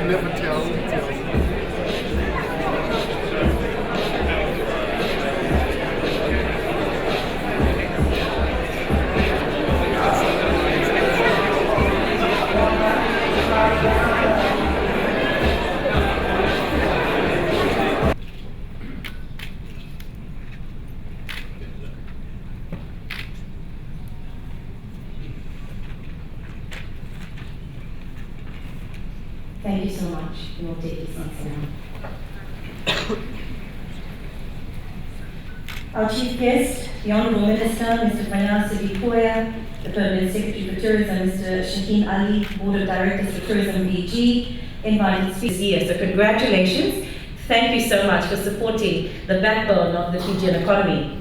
never tell details. Thank you so much. You will take your seats now. Our chief guest, the Honourable Minister, Mr. Faiyaz Koya, the Permanent Secretary for Tourism, Mr. Shaheen Ali, Board of Directors for Tourism Fiji, invited speakers here. So congratulations. Thank you so much for supporting the backbone of the Fijian economy.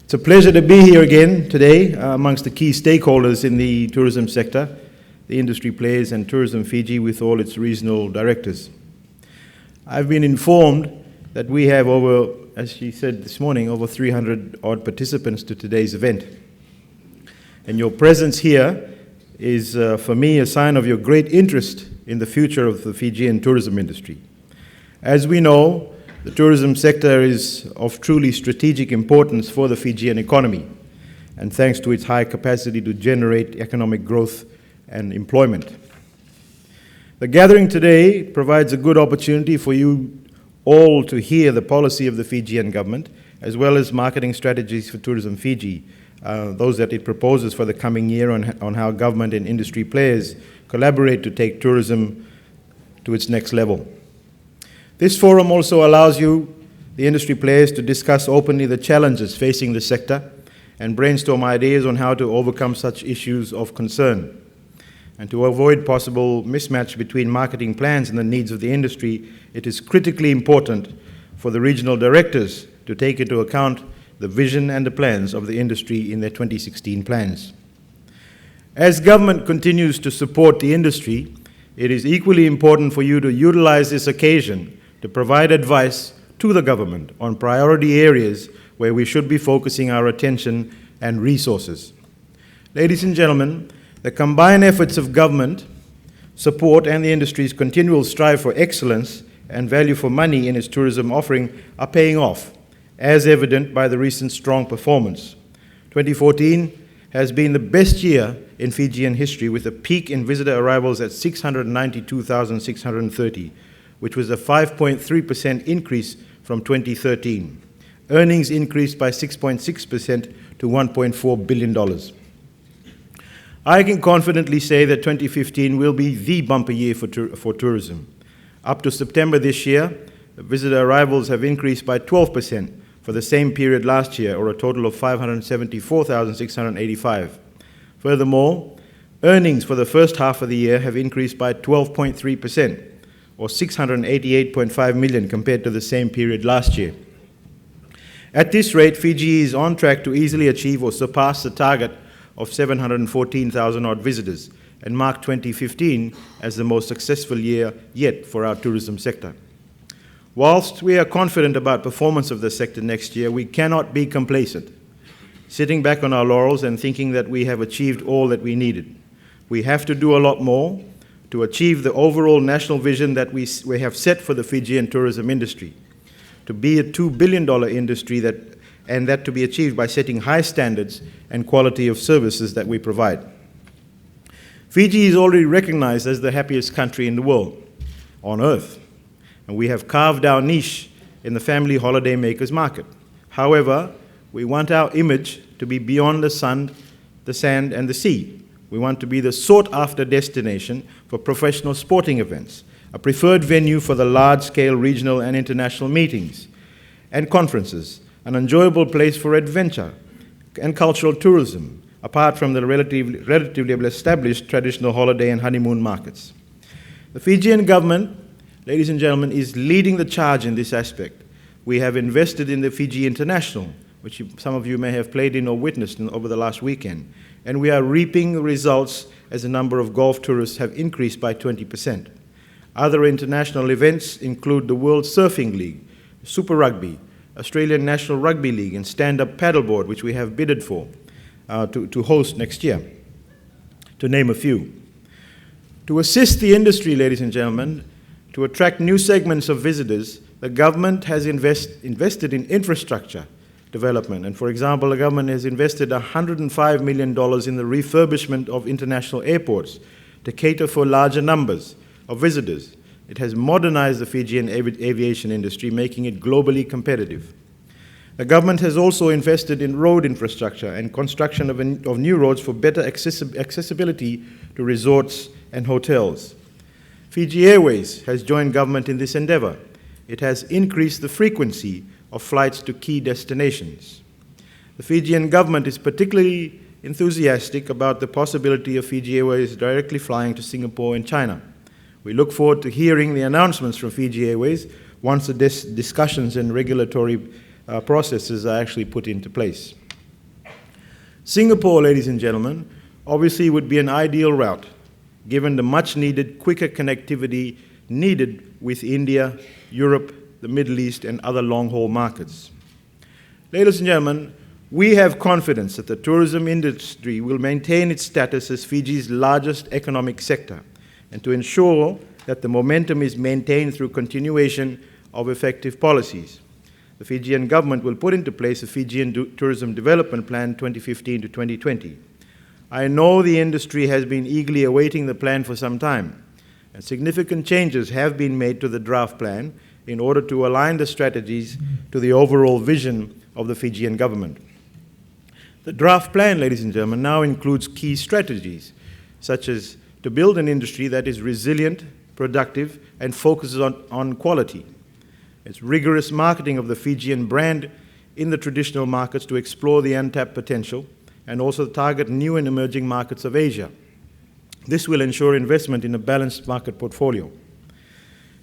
It's a pleasure to be here again today amongst the key stakeholders in the tourism sector, the industry players and Tourism Fiji with all its regional directors. I've been informed that we have over, as she said this morning, over 300 odd participants to today's event. And your presence here is for me a sign of your great interest in the future of the Fijian tourism industry. As we know, the tourism sector is of truly strategic importance for the Fijian economy, and thanks to its high capacity to generate economic growth and employment. The gathering today provides a good opportunity for you all to hear the policy of the Fijian government, as well as marketing strategies for Tourism Fiji, those that it proposes for the coming year on how government and industry players collaborate to take tourism to its next level. This forum also allows you, the industry players, to discuss openly the challenges facing the sector and brainstorm ideas on how to overcome such issues of concern. And to avoid possible mismatch between marketing plans and the needs of the industry, it is critically important for the regional directors to take into account the vision and the plans of the industry in their 2016 plans. As government continues to support the industry, it is equally important for you to utilize this occasion to provide advice to the government on priority areas where we should be focusing our attention and resources. Ladies and gentlemen, the combined efforts of government, support, and the industry's continual strive for excellence and value for money in its tourism offering are paying off, as evident by the recent strong performance. 2014 has been the best year in Fijian history, with a peak in visitor arrivals at 692,630, which was a 5.3% increase from 2013. Earnings increased by 6.6% to $1.4 billion. I can confidently say that 2015 will be the bumper year for tourism. Up to September this year, the visitor arrivals have increased by 12% for the same period last year, or a total of 574,685. Furthermore, earnings for the first half of the year have increased by 12.3%, or 688.5 million compared to the same period last year. At this rate, Fiji is on track to easily achieve or surpass the target of 714,000 odd visitors, and mark 2015 as the most successful year yet for our tourism sector. Whilst we are confident about performance of the sector next year, we cannot be complacent, sitting back on our laurels and thinking that we have achieved all that we needed. We have to do a lot more to achieve the overall national vision that we have set for the Fijian tourism industry, to be a $2 billion industry and that to be achieved by setting high standards and quality of services that we provide. Fiji is already recognized as the happiest country in the world, on earth, and we have carved our niche in the family holiday makers market. However, we want our image to be beyond the sun, the sand, and the sea. We want to be the sought-after destination for professional sporting events, a preferred venue for the large-scale regional and international meetings and conferences, an enjoyable place for adventure and cultural tourism, apart from the relatively established traditional holiday and honeymoon markets. The Fijian government, ladies and gentlemen, is leading the charge in this aspect. We have invested in the Fiji International, which some of you may have played in or witnessed over the last weekend, and we are reaping results as the number of golf tourists have increased by 20%. Other international events include the World Surfing League, Super Rugby, Australian National Rugby League, and stand-up paddleboard, which we have bidded for to host next year, to name a few. To assist the industry, ladies and gentlemen, to attract new segments of visitors, the government has invested in infrastructure development. And for example, the government has invested $105 million in the refurbishment of international airports to cater for larger numbers of visitors. It has modernized the Fijian aviation industry, making it globally competitive. The government has also invested in road infrastructure and construction of new roads for better accessibility to resorts and hotels. Fiji Airways has joined government in this endeavor. It has increased the frequency of flights to key destinations. The Fijian government is particularly enthusiastic about the possibility of Fiji Airways directly flying to Singapore and China. We look forward to hearing the announcements from Fiji Airways once the discussions and regulatory processes are actually put into place. Singapore, ladies and gentlemen, obviously would be an ideal route, given the much-needed quicker connectivity needed with India, Europe, the Middle East, and other long-haul markets. Ladies and gentlemen, we have confidence that the tourism industry will maintain its status as Fiji's largest economic sector, and to ensure that the momentum is maintained through continuation of effective policies. The Fijian government will put into place a Fijian Tourism Development Plan 2015 to 2020. I know the industry has been eagerly awaiting the plan for some time, and significant changes have been made to the draft plan in order to align the strategies to the overall vision of the Fijian government. The draft plan, ladies and gentlemen, now includes key strategies, such as to build an industry that is resilient, productive, and focuses on quality. It's rigorous marketing of the Fijian brand in the traditional markets to explore the untapped potential and also target new and emerging markets of Asia. This will ensure investment in a balanced market portfolio.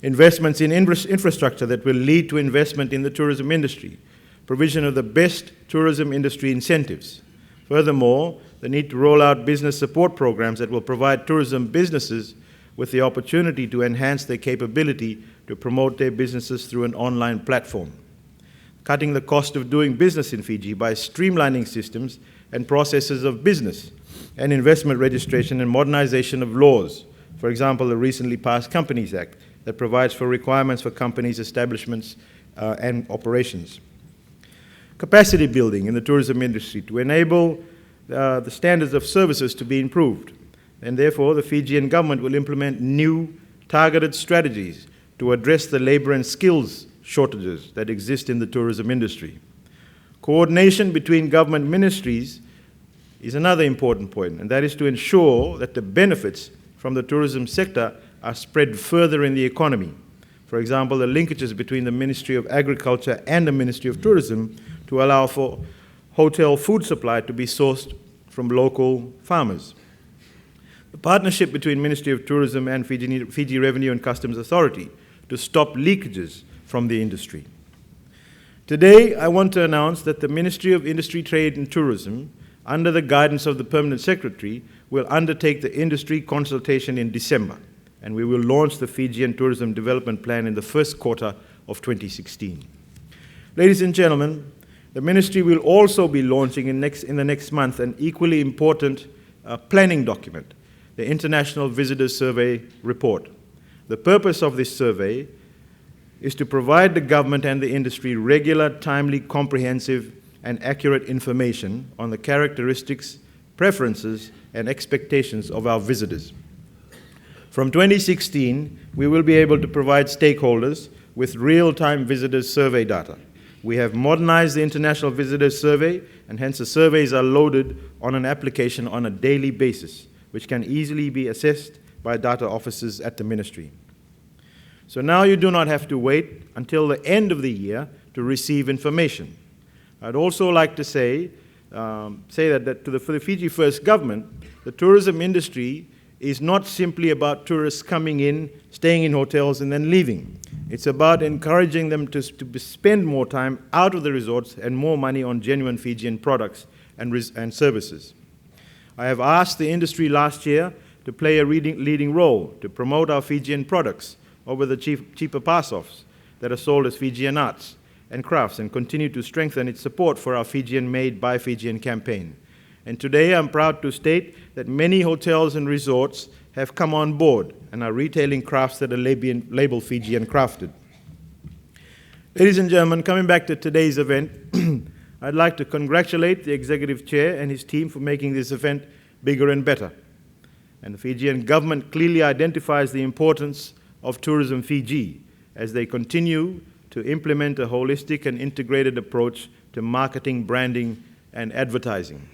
Investments in infrastructure that will lead to investment in the tourism industry. Provision of the best tourism industry incentives. Furthermore, the need to roll out business support programs that will provide tourism businesses with the opportunity to enhance their capability to promote their businesses through an online platform. Cutting the cost of doing business in Fiji by streamlining systems and processes of business and investment registration and modernization of laws. For example, the recently passed Companies Act that provides for requirements for companies, establishments, and operations. Capacity building in the tourism industry to enable the standards of services to be improved. And therefore, the Fijian government will implement new targeted strategies to address the labor and skills shortages that exist in the tourism industry. Coordination between government ministries is another important point, and that is to ensure that the benefits from the tourism sector are spread further in the economy. For example, the linkages between the Ministry of Agriculture and the Ministry of Tourism to allow for hotel food supply to be sourced from local farmers. The partnership between Ministry of Tourism and Fiji Revenue and Customs Authority to stop leakages from the industry. Today, I want to announce that the Ministry of Industry, Trade and Tourism, under the guidance of the Permanent Secretary, will undertake the industry consultation in December, and we will launch the Fijian Tourism Development Plan in the first quarter of 2016. Ladies and gentlemen, the Ministry will also be launching in the next month an equally important planning document, the International Visitors Survey Report. The purpose of this survey is to provide the government and the industry regular, timely, comprehensive, and accurate information on the characteristics, preferences, and expectations of our visitors. From 2016, we will be able to provide stakeholders with real-time visitors survey data. We have modernized the International Visitors Survey, and hence the surveys are loaded on an application on a daily basis, which can easily be assessed by data officers at the Ministry. So now you do not have to wait until the end of the year to receive information. I'd also like to say that for the Fiji First government, the tourism industry is not simply about tourists coming in, staying in hotels, and then leaving. It's about encouraging them to spend more time out of the resorts and more money on genuine Fijian products and services. I have asked the industry last year to play a leading role to promote our Fijian products over the cheaper pass-offs that are sold as Fijian arts and crafts, and continue to strengthen its support for our Fijian Made by Fijian campaign. And today I'm proud to state that many hotels and resorts have come on board and are retailing crafts that are labeled Fijian crafted. Ladies and gentlemen, coming back to today's event, I'd like to congratulate the Executive Chair and his team for making this event bigger and better. And the Fijian government clearly identifies the importance of Tourism Fiji as they continue to implement a holistic and integrated approach to marketing, branding, and advertising.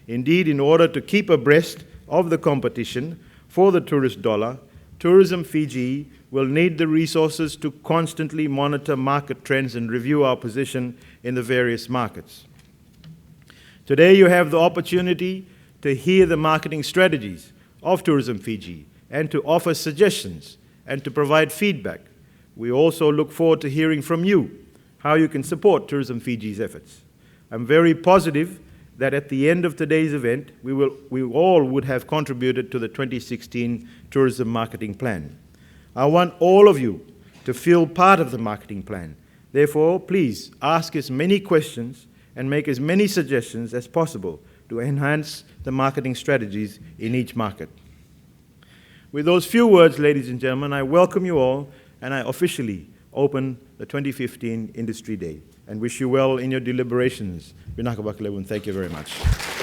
Indeed, in order to keep abreast of the competition for the tourist dollar, Tourism Fiji will need the resources to constantly monitor market trends and review our position in the various markets. Today, you have the opportunity to hear the marketing strategies of Tourism Fiji and to offer suggestions and to provide feedback. We also look forward to hearing from you how you can support Tourism Fiji's efforts. I'm very positive that at the end of today's event, we all would have contributed to the 2016 Tourism Marketing Plan. I want all of you to feel part of the marketing plan. Therefore, please ask as many questions and make as many suggestions as possible to enhance the marketing strategies in each market. With those few words, ladies and gentlemen, I welcome you all and I officially open the 2015 Industry Day and wish you well in your deliberations. Thank you very much.